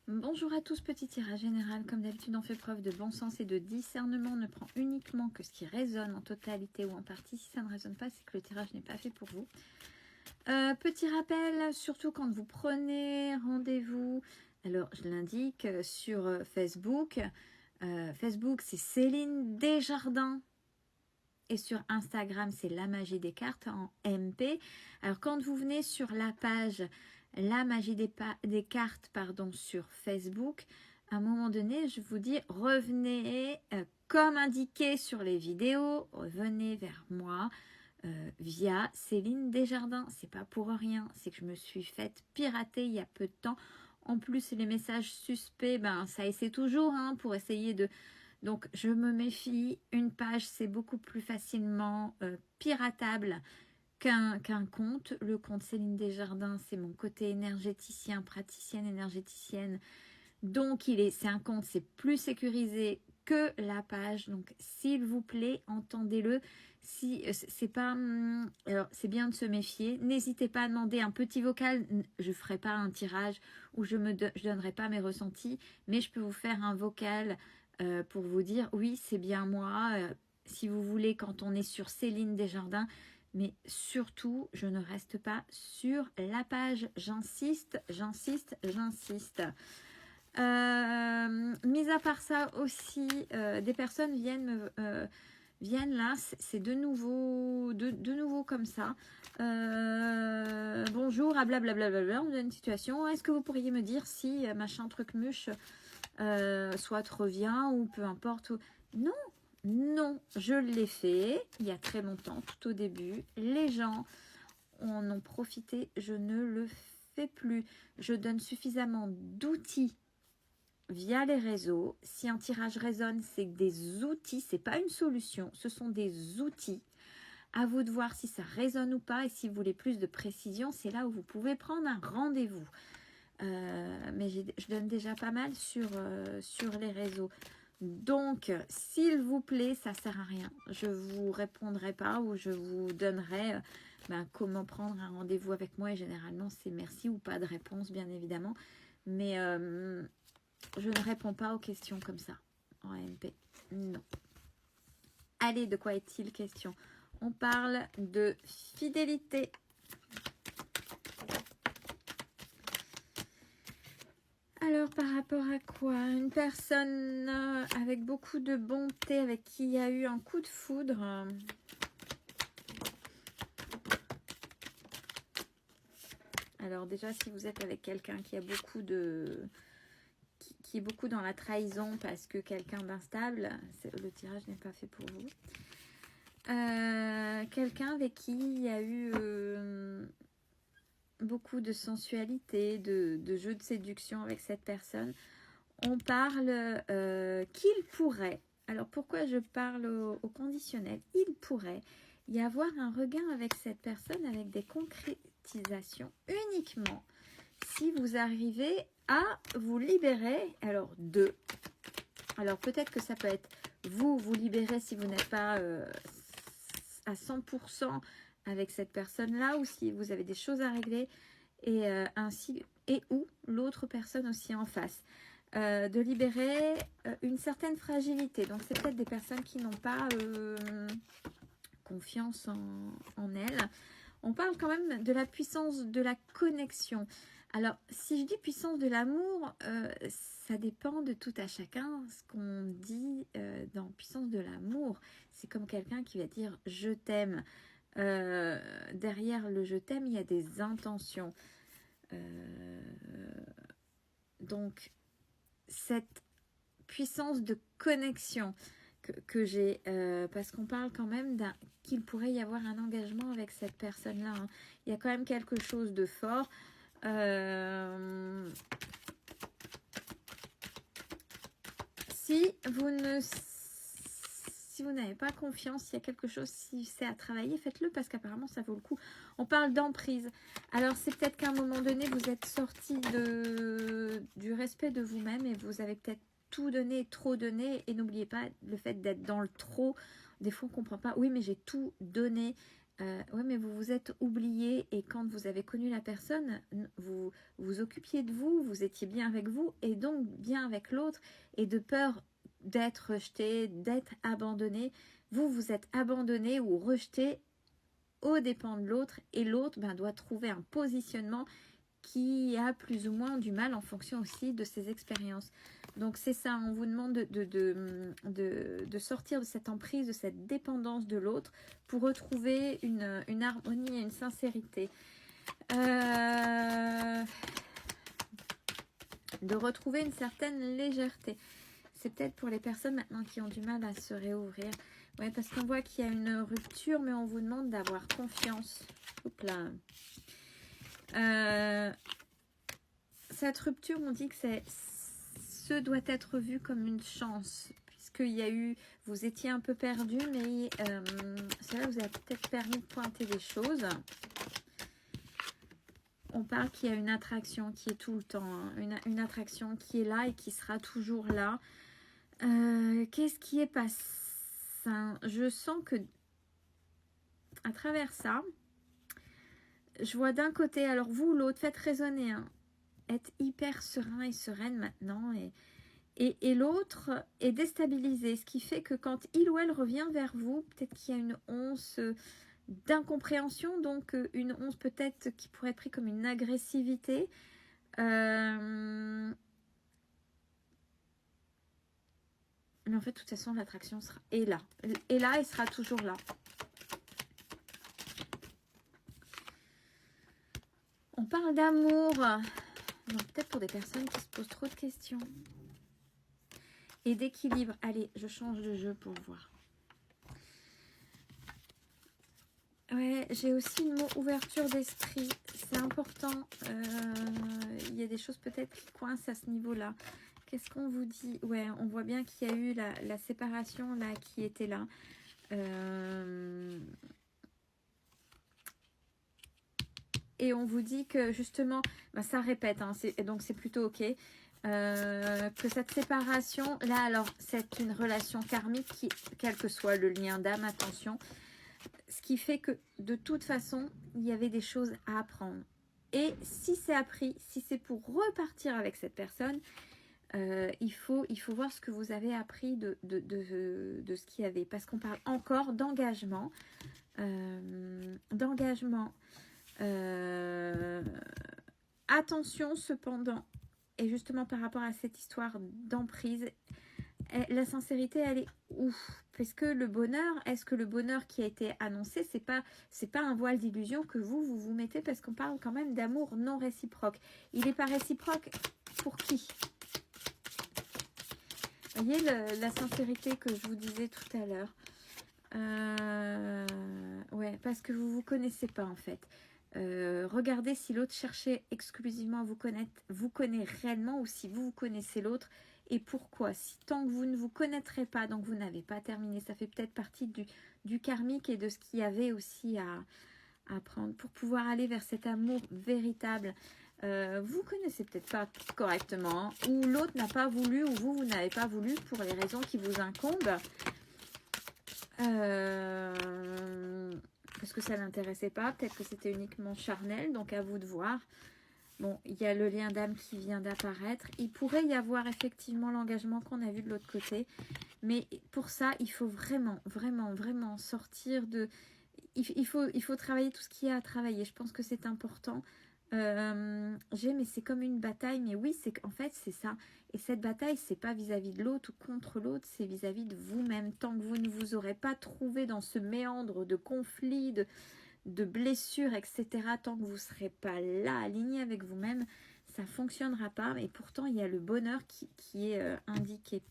Bonjour à tous, petit tirage général. Comme d'habitude, on fait preuve de bon sens et de discernement. On ne prend uniquement que ce qui résonne en totalité ou en partie. Si ça ne résonne pas, c'est que le tirage n'est pas fait pour vous. Petit rappel, surtout quand vous prenez rendez-vous, alors je l'indique sur Facebook. Facebook, c'est Céline Desjardins. Et sur Instagram, c'est La Magie des Cartes en MP. Alors, quand vous venez sur la page La Magie des Cartes sur Facebook, à un moment donné, je vous dis, revenez comme indiqué sur les vidéos, revenez vers moi via Céline Desjardins. C'est pas pour rien, c'est que je me suis faite pirater il y a peu de temps. En plus, les messages suspects, ça essaie toujours pour essayer de... Donc, je me méfie. Une page, c'est beaucoup plus facilement piratable qu'un compte. Le compte Céline Desjardins, c'est mon côté énergéticien, praticienne énergéticienne. Donc, c'est un compte, c'est plus sécurisé que la page. Donc, s'il vous plaît, entendez-le. Si c'est pas, alors c'est bien de se méfier. N'hésitez pas à demander un petit vocal. Je ferai pas un tirage où je donnerai pas mes ressentis, mais je peux vous faire un vocal pour vous dire oui, c'est bien moi. Si vous voulez, quand on est sur Céline Desjardins. Mais surtout, je ne reste pas sur la page. J'insiste, j'insiste, j'insiste. Mis à part ça aussi, des personnes viennent là, c'est de nouveau comme ça. Bonjour, à blablabla, on a une situation. Est-ce que vous pourriez me dire si machin truc muche soit revient ou peu importe Non, non, je l'ai fait il y a très longtemps, tout au début. Les gens en ont profité, je ne le fais plus. Je donne suffisamment d'outils via les réseaux. Si un tirage résonne, c'est des outils, c'est pas une solution, ce sont des outils. À vous de voir si ça résonne ou pas, et si vous voulez plus de précision, c'est là où vous pouvez prendre un rendez-vous. Mais je donne déjà pas mal sur les réseaux. Donc, s'il vous plaît, ça sert à rien. Je vous répondrai pas ou je vous donnerai comment prendre un rendez-vous avec moi. Et généralement, c'est merci ou pas de réponse, bien évidemment. Mais je ne réponds pas aux questions comme ça en MP. Non. Allez, de quoi est-il question? On parle de fidélité. Alors, par rapport à quoi? Une personne avec beaucoup de bonté, avec qui il y a eu un coup de foudre. Alors déjà, si vous êtes avec quelqu'un qui a beaucoup de... qui est beaucoup dans la trahison parce que quelqu'un d'instable, le tirage n'est pas fait pour vous. Quelqu'un avec qui il y a eu beaucoup de sensualité, de jeu de séduction avec cette personne. On parle qu'il pourrait, alors pourquoi je parle au conditionnel, il pourrait y avoir un regain avec cette personne avec des concrétisations uniquement si vous arrivez à vous libérer, alors peut-être que ça peut être vous libérer si vous n'êtes pas à 100% avec cette personne-là, ou si vous avez des choses à régler, et ainsi, et ou l'autre personne aussi en face. De libérer une certaine fragilité. Donc, c'est peut-être des personnes qui n'ont pas confiance en elles. On parle quand même de la puissance de la connexion. Alors, si je dis puissance de l'amour, ça dépend de tout à chacun. Ce qu'on dit dans puissance de l'amour, c'est comme quelqu'un qui va dire « je t'aime ». Derrière le « je t'aime », il y a des intentions. Donc, cette puissance de connexion que j'ai, parce qu'on parle quand même qu'il pourrait y avoir un engagement avec cette personne-là. Il y a quand même quelque chose de fort. Si vous n'avez pas confiance, il y a quelque chose, si c'est à travailler, faites-le parce qu'apparemment ça vaut le coup. On parle d'emprise. Alors c'est peut-être qu'à un moment donné, vous êtes sorti du respect de vous-même et vous avez peut-être tout donné, trop donné. Et n'oubliez pas le fait d'être dans le trop. Des fois on ne comprend pas. Oui, mais j'ai tout donné. Oui, mais vous vous êtes oublié et quand vous avez connu la personne, vous vous occupiez de vous, vous étiez bien avec vous et donc bien avec l'autre et de peur d'être rejeté, d'être abandonné, vous vous êtes abandonné ou rejeté aux dépens de l'autre et l'autre doit trouver un positionnement qui a plus ou moins du mal en fonction aussi de ses expériences. Donc c'est ça, on vous demande de sortir de cette emprise, de cette dépendance de l'autre pour retrouver une harmonie et une sincérité. De retrouver une certaine légèreté. C'est peut-être pour les personnes maintenant qui ont du mal à se réouvrir. Ouais, parce qu'on voit qu'il y a une rupture, mais on vous demande d'avoir confiance. Hop là. Cette rupture, on dit que ce doit être vu comme une chance, puisqu'il y a eu, vous étiez un peu perdu, mais cela vous a peut-être permis de pointer des choses. On parle qu'il y a une attraction qui est tout le temps, hein, une attraction qui est là et qui sera toujours là. Qu'est-ce qui est passé? Je sens que à travers ça, je vois d'un côté, alors vous, l'autre, faites résonner, hein, être hyper serein et sereine maintenant et l'autre est déstabilisé, ce qui fait que quand il ou elle revient vers vous, peut-être qu'il y a une once d'incompréhension, donc une once peut-être qui pourrait être prise comme une agressivité. Mais en fait, de toute façon, l'attraction est là. Et là, elle sera toujours là. On parle d'amour. Peut-être pour des personnes qui se posent trop de questions. Et d'équilibre. Allez, je change de jeu pour voir. Ouais, j'ai aussi le mot ouverture d'esprit. C'est important. Il y a des choses peut-être qui coincent à ce niveau-là. Qu'est-ce qu'on vous dit? Ouais, on voit bien qu'il y a eu la séparation là qui était là. Et on vous dit que justement, ça répète, hein, donc c'est plutôt ok. Que cette séparation, là alors, c'est une relation karmique, qui, quel que soit le lien d'âme, attention. Ce qui fait que de toute façon, il y avait des choses à apprendre. Et si c'est appris, si c'est pour repartir avec cette personne, il faut voir ce que vous avez appris de ce qu'il y avait. Parce qu'on parle encore d'engagement. Attention cependant, et justement par rapport à cette histoire d'emprise, la sincérité elle est ouf, parce que le bonheur, est-ce que le bonheur qui a été annoncé, c'est pas un voile d'illusion que vous mettez, parce qu'on parle quand même d'amour non réciproque. Il n'est pas réciproque pour qui? Vous voyez la sincérité que je vous disais tout à l'heure. Ouais, parce que vous connaissez pas en fait. Regardez si l'autre cherchait exclusivement à vous connaître, vous connaît réellement, ou si vous connaissez l'autre et pourquoi. Si tant que vous ne vous connaîtrez pas, donc vous n'avez pas terminé, ça fait peut-être partie du karmique et de ce qu'il y avait aussi à apprendre pour pouvoir aller vers cet amour véritable. Vous connaissez peut-être pas correctement, hein, ou l'autre n'a pas voulu, ou vous n'avez pas voulu pour les raisons qui vous incombent. Parce que ça l'intéressait pas, peut-être que c'était uniquement charnel, donc à vous de voir. Bon, il y a le lien d'âme qui vient d'apparaître. Il pourrait y avoir effectivement l'engagement qu'on a vu de l'autre côté, mais pour ça, il faut vraiment, vraiment, vraiment sortir de... Il faut travailler tout ce qu'il y a à travailler. Je pense que c'est important. Mais c'est comme une bataille, mais oui, en fait, c'est ça. Et cette bataille, c'est pas vis-à-vis de l'autre ou contre l'autre, c'est vis-à-vis de vous-même. Tant que vous ne vous aurez pas trouvé dans ce méandre de conflits, de blessures, etc., tant que vous ne serez pas là, aligné avec vous-même, ça ne fonctionnera pas. Et pourtant, il y a le bonheur qui est indiqué.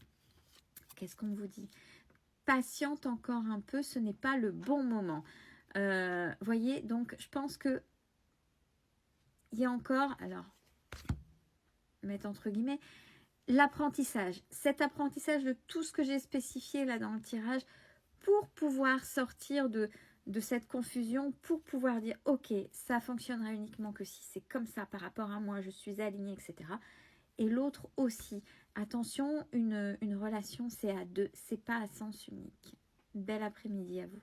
Qu'est-ce qu'on vous dit? Patiente encore un peu, ce n'est pas le bon moment. Voyez, donc je pense que il y a encore, alors, mettre entre guillemets, l'apprentissage. Cet apprentissage de tout ce que j'ai spécifié là dans le tirage pour pouvoir sortir de cette confusion, pour pouvoir dire, ok, ça fonctionnera uniquement que si c'est comme ça par rapport à moi, je suis alignée, etc. Et l'autre aussi. Attention, une relation, c'est à deux, c'est pas à sens unique. Bel après-midi à vous.